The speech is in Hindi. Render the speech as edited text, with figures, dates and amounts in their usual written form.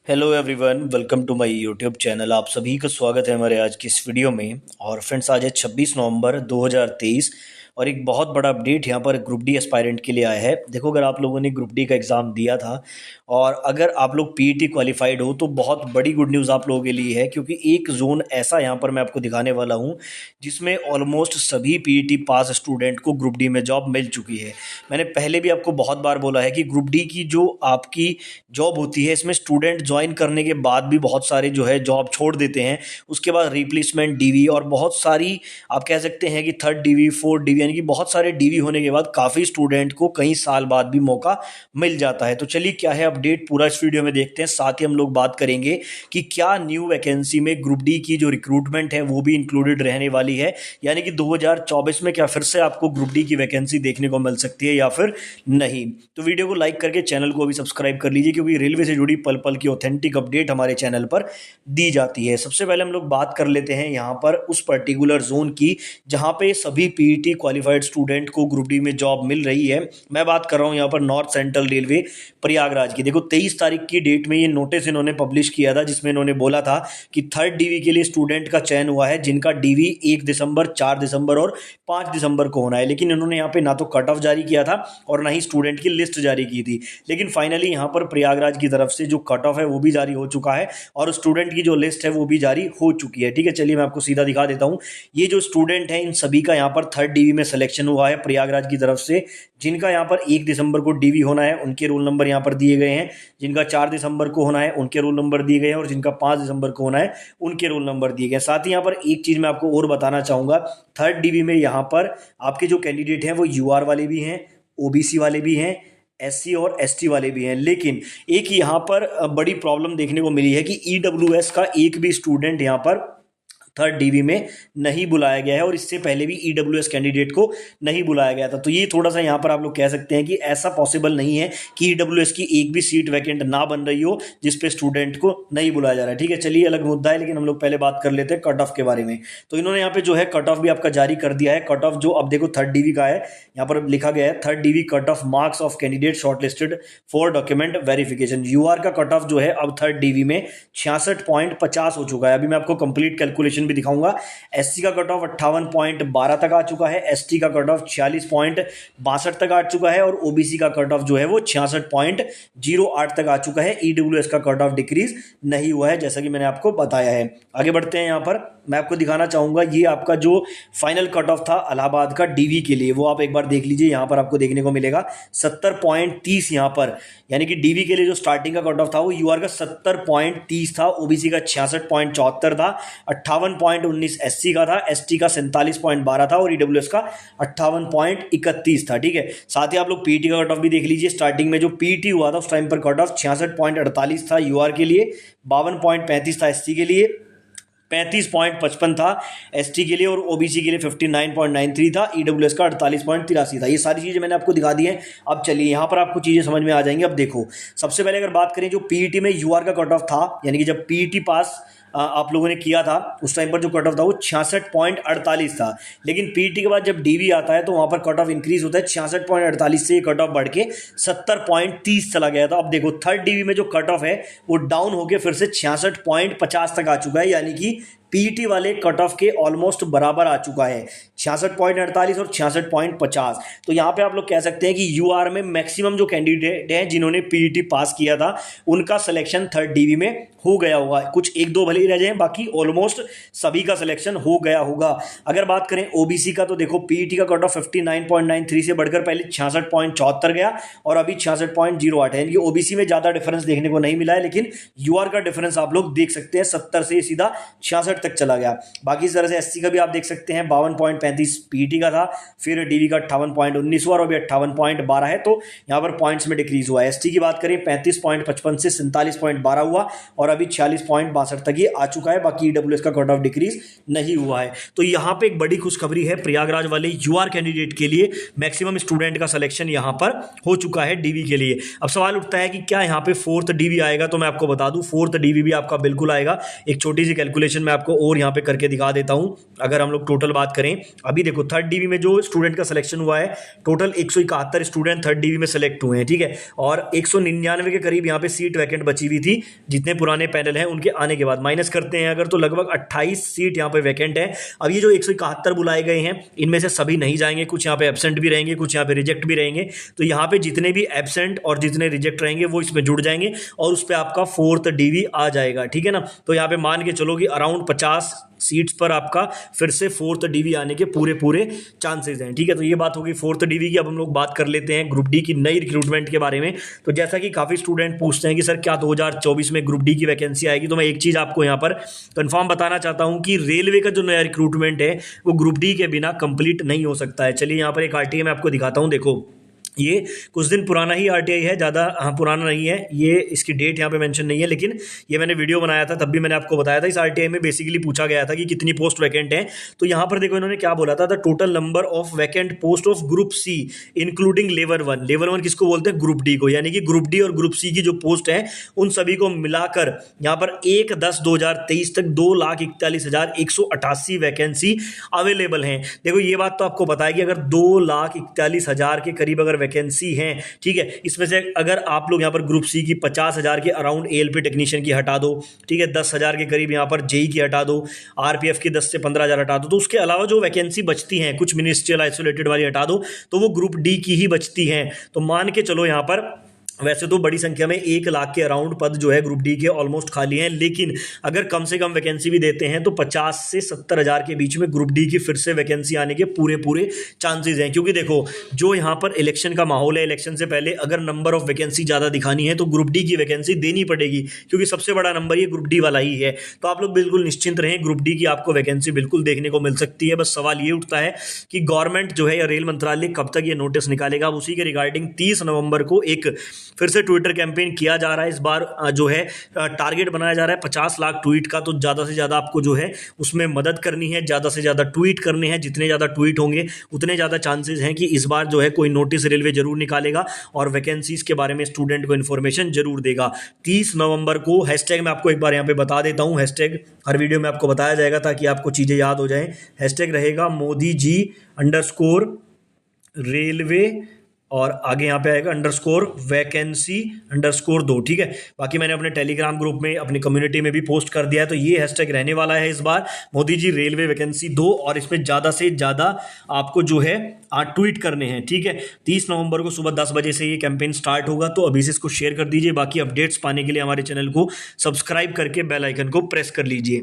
Hello everyone, welcome to my YouTube channel. आप सभी का स्वागत है हमारे आज की इस वीडियो में। और फ्रेंड्स, आज है 26 नवंबर 2023 और एक बहुत बड़ा अपडेट यहाँ पर ग्रुप डी एस्पायरेंट के लिए आया है। देखो, अगर आप लोगों ने ग्रुप डी का एग्ज़ाम दिया था और अगर आप लोग पीईटी क्वालिफाइड हो तो बहुत बड़ी गुड न्यूज़ आप लोगों के लिए है, क्योंकि एक जोन ऐसा यहाँ पर मैं आपको दिखाने वाला हूँ जिसमें ऑलमोस्ट सभी पीईटी पास स्टूडेंट को ग्रुप डी में जॉब मिल चुकी है। मैंने पहले भी आपको बहुत बार बोला है कि ग्रुप डी की जो आपकी जॉब होती है, इसमें स्टूडेंट ज्वाइन करने के बाद भी बहुत सारे जो है जॉब छोड़ देते हैं। उसके बाद रिप्लेसमेंट डीवी और बहुत सारी आप कह सकते हैं कि थर्ड डीवी, फोर्थ डीवी, यानी कि बहुत सारे डीवी होने के बाद काफ़ी स्टूडेंट को कई साल बाद भी मौका मिल जाता है। तो चलिए, क्या है अपडेट पूरा इस वीडियो में देखते हैं। साथ ही हम लोग बात करेंगे कि क्या न्यू वैकेंसी में ग्रुप डी की जो रिक्रूटमेंट है वो भी इंक्लूडेड रहने वाली है, यानी कि 2024 में क्या फिर से आपको ग्रुप डी की वैकेंसी देखने को मिल सकती है या फिर नहीं। तो वीडियो को लाइक करके चैनल को भी सब्सक्राइब कर लीजिए, क्योंकि रेलवे से जुड़ी पल पल की ऑथेंटिक अपडेट हमारे चैनल पर दी जाती है। सबसे पहले हम लोग बात कर लेते हैं यहाँ पर उस पर्टिकुलर जोन की जहाँ पे सभी पीईटी क्वालिफाइड स्टूडेंट को ग्रुप डी में जॉब मिल रही है। मैं बात कर रहा हूँ यहाँ पर नॉर्थ सेंट्रल रेलवे प्रयागराज की। देखो, 23 तारीख की डेट में ये नोटिस इन्होंने पब्लिश किया था, जिसमें इन्होंने बोला था कि थर्ड डीवी के लिए स्टूडेंट का चयन हुआ है जिनका डीवी 1 दिसंबर, 4 दिसंबर और 5 दिसंबर को होना है। लेकिन इन्होंने यहाँ पे ना तो कट ऑफ जारी किया था और ना ही स्टूडेंट की लिस्ट जारी की थी। लेकिन फाइनली यहाँ पर प्रयागराज की तरफ से जो कट ऑफ है वो भी जारी हो चुका है और स्टूडेंट की जो लिस्ट है वो भी जारी हो चुकी है। ठीक है, चलिए मैं आपको सीधा दिखा देता हूँ। ये जो स्टूडेंट है इन सभी का यहाँ पर थर्ड डीवी में सिलेक्शन हुआ है प्रयागराज की तरफ से। जिनका यहाँ पर 1 दिसंबर को डीवी होना है उनके रोल नंबर यहाँ पर दिए गए हैं, जिनका 4 दिसंबर को होना है उनके रोल नंबर दिए गए हैं और जिनका 5 दिसंबर को होना है उनके रोल नंबर दिए गए हैं। साथ ही यहाँ पर एक चीज़ मैं आपको और बताना चाहूँगा, थर्ड डीवी में यहाँ पर आपके जो कैंडिडेट हैं वो यूआर वाले भी हैं, ओबीसी वाले भी हैं, एससी और एसटी वाले भी हैं। लेकिन एक यहाँ पर बड़ी प्रॉब्लम देखने को मिली है कि ईडब्ल्यूएस का एक भी स्टूडेंट यहाँ पर थर्ड डीवी में नहीं बुलाया गया है और इससे पहले भी ईडब्ल्यूएस कैंडिडेट को नहीं बुलाया गया था। तो ये थोड़ा सा यहाँ पर आप लोग कह सकते हैं कि ऐसा पॉसिबल नहीं है कि ईडब्ल्यूएस की एक भी सीट वैकेंट ना बन रही हो जिस पे स्टूडेंट को नहीं बुलाया जा रहा है। ठीक है, चलिए अलग मुद्दा है, लेकिन हम लोग पहले बात कर लेते हैं कट ऑफ के बारे में। तो इन्होंने यहाँ पे जो है कट ऑफ भी आपका जारी कर दिया है। कट ऑफ जो अब देखो थर्ड डीवी का है, यहाँ पर लिखा गया है third DV cut off marks of candidate shortlisted for document verification. UR का कट ऑफ जो है अब थर्ड डीवी में 66.50 हो चुका है। अभी मैं आपको कंप्लीट कैलकुलेशन भी दिखाऊंगा। एससी का कट ऑफ 58.12 तक आ चुका है, एसटी का कट ऑफ 46.62 तक आ चुका है और ओबीसी का कट ऑफ जो है वो 66.08 तक आ चुका है। ईडब्ल्यूएस का कट ऑफ डिक्रीज नहीं हुआ है, जैसा कि मैंने आपको बताया है। आगे बढ़ते हैं। यहाँ पर मैं आपको दिखाना चाहूंगा ये आपका जो फाइनल कट ऑफ था इलाहाबाद का डीवी के लिए, वो आप एक बार देख लीजिए। यहाँ पर आपको देखने को मिलेगा 70.30 यहाँ पर, यानी कि डीवी के लिए जो स्टार्टिंग का कट ऑफ था वो यूआर का 70.30 था, ओबीसी का 66.74 था, 58.19 एससी का था, एसटी का 47.12 था और ईडब्ल्यूएस का 58.31 था। ठीक है, साथ ही आप लोग पीटी का कट ऑफ भी देख लीजिए। स्टार्टिंग में जो पीटी हुआ था उस टाइम पर कट ऑफ 66.48 था यूआर के लिए, 52.35 था एससी के लिए, 35.55 था एसटी के लिए और ओबीसी के लिए 59.93 था, ईडब्ल्यूएस का 48.83 था। ये सारी चीज़ें मैंने आपको दिखा दी हैं। अब चलिए यहाँ पर आपको चीज़ें समझ में आ जाएंगी। अब देखो, सबसे पहले अगर बात करें जो पीईटी में यूआर का कट ऑफ था, यानी कि जब पीईटी पास आप लोगों ने किया था उस टाइम पर जो कट ऑफ था वो 66.48 था। लेकिन पीटी के बाद जब डीवी आता है तो वहां पर कट ऑफ इंक्रीज होता है, 66.48 से ये कट ऑफ बढ़ के 70.30 चला गया था। अब देखो थर्ड डीवी में जो कट ऑफ है वो डाउन होकर फिर से 66.50 तक आ चुका है, यानी कि पीटी वाले कट ऑफ के ऑलमोस्ट बराबर आ चुका है, 66.48 और 66.50। तो यहाँ पे आप लोग कह सकते हैं कि यूआर में मैक्सिमम जो कैंडिडेट हैं जिन्होंने पीईटी पास किया था उनका सिलेक्शन थर्ड डीवी में हो गया होगा। कुछ एक दो भले ही रह जाए, बाकी ऑलमोस्ट सभी का सिलेक्शन हो गया होगा। अगर बात करें ओबीसी का तो देखो पीईटी का कट ऑफ 59.93 से बढ़कर पहले 66.74 गया और अभी 66.08 है, यानी कि ओबीसी में ज्यादा डिफरेंस देखने को नहीं मिला है। लेकिन यूआर का डिफरेंस आप लोग देख सकते हैं, 70 से सीधा 66 तक चला गया। बाकी इस तरह से एससी का भी आप देख सकते हैं 52.35 पीटी का था, फिर डीवी का 58.19 हुआ और अभी 58.12 है। तो यहाँ पर पॉइंट्स में डिक्रीज हुआ है। एसटी की बात करें 35.55 से 47.12 हुआ और अभी 46.62 तक ये आ चुका है। बाकी ईडब्ल्यूएस का कट ऑफ डिक्रीज नहीं हुआ है। तो यहाँ पे एक बड़ी खुशखबरी है प्रयागराज वाले यूआर कैंडिडेट के लिए, मैक्सिमम स्टूडेंट का सिलेक्शन यहाँ पर हो चुका है डीवी के लिए। अब सवाल उठता है कि क्या यहाँ पे फोर्थ डीवी आएगा, तो मैं आपको बता दूं फोर्थ डीवी भी आपका बिल्कुल आएगा। एक छोटी सी कैलकुलेशन मैं आपको आपको और यहाँ पे करके दिखा देता हूँ। अगर हम लोग टोटल बात करें, अभी देखो थर्ड डीवी में जो स्टूडेंट का सिलेक्शन हुआ है, टोटल 171 स्टूडेंट थर्ड डीवी में सेलेक्ट हुए हैं, ठीक है। और 199 के करीब यहाँ पे सीट वैकेंट बची हुई थी, जितने पुराने पैनल हैं उनके आने के बाद माइनस करते हैं अगर, तो लगभग 28 सीट यहाँ पे वैकेंट है। अब ये जो 171 बुलाए गए हैं, इनमें से सभी नहीं जाएंगे, कुछ यहाँ पे एब्सेंट भी रहेंगे, कुछ यहाँ पे रिजेक्ट भी रहेंगे। तो यहाँ पे जितने भी एब्सेंट और जितने रिजेक्ट रहेंगे वो इसमें जुड़ जाएंगे और उस पर आपका फोर्थ डीवी आ जाएगा, ठीक है ना। तो यहाँ पे मान के चलो कि अराउंड 50 सीट्स पर आपका फिर से फोर्थ डीवी आने के पूरे चांसेस हैं, ठीक है। तो ये बात होगी फोर्थ डीवी की। अब हम लोग बात कर लेते हैं ग्रुप डी की नई रिक्रूटमेंट के बारे में। तो जैसा कि काफ़ी स्टूडेंट पूछते हैं कि सर क्या 2024 में ग्रुप डी की वैकेंसी आएगी, तो मैं एक चीज़ आपको यहाँ पर कंफर्म बताना चाहता हूँ कि रेलवे का जो नया रिक्रूटमेंट है वो ग्रुप डी के बिना कंप्लीट नहीं हो सकता है। चलिए यहाँ पर एक आरटीआई मैं आपको दिखाता हूँ। देखो ये कुछ दिन पुराना ही आरटीआई है, ज़्यादा पुराना नहीं है। ये इसकी डेट यहाँ पे मेंशन नहीं है, लेकिन ये मैंने वीडियो बनाया था तब भी मैंने आपको बताया था। इस आरटीआई में बेसिकली पूछा गया था कि कितनी पोस्ट वैकेंट है। तो यहाँ पर देखो इन्होंने क्या बोला था, the total number of vacant post of group C including level 1। Level 1 किसको बोलते हैं? ग्रुप डी को। यानी कि ग्रुप डी और ग्रुप सी की जो पोस्ट है उन सभी को मिलाकर यहाँ पर 1/10/2023 तक 2,41,188 वैकेंसी अवेलेबल हैं। देखो ये बात तो आपको पता है कि अगर 2,41,000 के करीब अगर वैकेंसी हैं, ठीक है, इसमें से अगर आप लोग यहाँ पर ग्रुप सी की 50,000 के अराउंड एएलपी टेक्नीशियन की हटा दो, ठीक है, 10,000 के करीब यहाँ पर जेई की हटा दो, आरपीएफ की 10 से 15,000 हटा दो, तो उसके अलावा जो वैकेंसी बचती हैं, कुछ मिनिस्ट्रियल आइसोलेटेड वाली हटा दो, तो वो ग्रुप डी की ही बचती हैं। तो मान के चलो यहाँ पर वैसे तो बड़ी संख्या में 1 लाख के अराउंड पद जो है ग्रुप डी के ऑलमोस्ट खाली हैं, लेकिन अगर कम से कम वैकेंसी भी देते हैं तो 50 से 70 हज़ार के बीच में ग्रुप डी की फिर से वैकेंसी आने के पूरे चांसेस हैं। क्योंकि देखो जो यहाँ पर इलेक्शन का माहौल है, इलेक्शन से पहले अगर नंबर ऑफ वैकेंसी ज़्यादा दिखानी है तो ग्रुप डी की वैकेंसी देनी पड़ेगी, क्योंकि सबसे बड़ा नंबर ये ग्रुप डी वाला ही है। तो आप लोग बिल्कुल निश्चिंत रहें, ग्रुप डी की आपको वैकेंसी बिल्कुल देखने को मिल सकती है। बस सवाल ये उठता है कि गवर्नमेंट जो है या रेल मंत्रालय कब तक ये नोटिस निकालेगा। उसी के रिगार्डिंग 30 नवंबर को एक फिर से ट्विटर कैंपेन किया जा रहा है। इस बार जो है टारगेट बनाया जा रहा है 50 लाख ट्वीट का। तो ज़्यादा से ज़्यादा आपको जो है उसमें मदद करनी है, ज़्यादा से ज़्यादा ट्वीट करने हैं। जितने ज़्यादा ट्वीट होंगे उतने ज़्यादा चांसेस हैं कि इस बार जो है कोई नोटिस रेलवे जरूर निकालेगा और वैकेंसीज के बारे में स्टूडेंट को इन्फॉर्मेशन जरूर देगा। 30 नवंबर को हैशटैग मैं आपको एक बार यहाँ पे बता देता हूँ। हैशटैग हर वीडियो में आपको बताया जाएगा ताकि आपको चीज़ें याद हो जाएं। हैशटैग रहेगा मोदी जी _रेलवे और आगे यहाँ पे आएगा _वैकेंसी_2, ठीक है। बाकी मैंने अपने टेलीग्राम ग्रुप में अपनी कम्युनिटी में भी पोस्ट कर दिया है। तो ये हैशटैग रहने वाला है इस बार, मोदी जी रेलवे वैकेंसी 2, और इसमें ज़्यादा से ज़्यादा आपको जो है ट्वीट करने हैं, ठीक है। 30 नवंबर को सुबह 10 बजे से ये कैंपेन स्टार्ट होगा। तो अभी से इसको शेयर कर दीजिए। बाकी अपडेट्स पाने के लिए हमारे चैनल को सब्सक्राइब करके बेल आइकन को प्रेस कर लीजिए।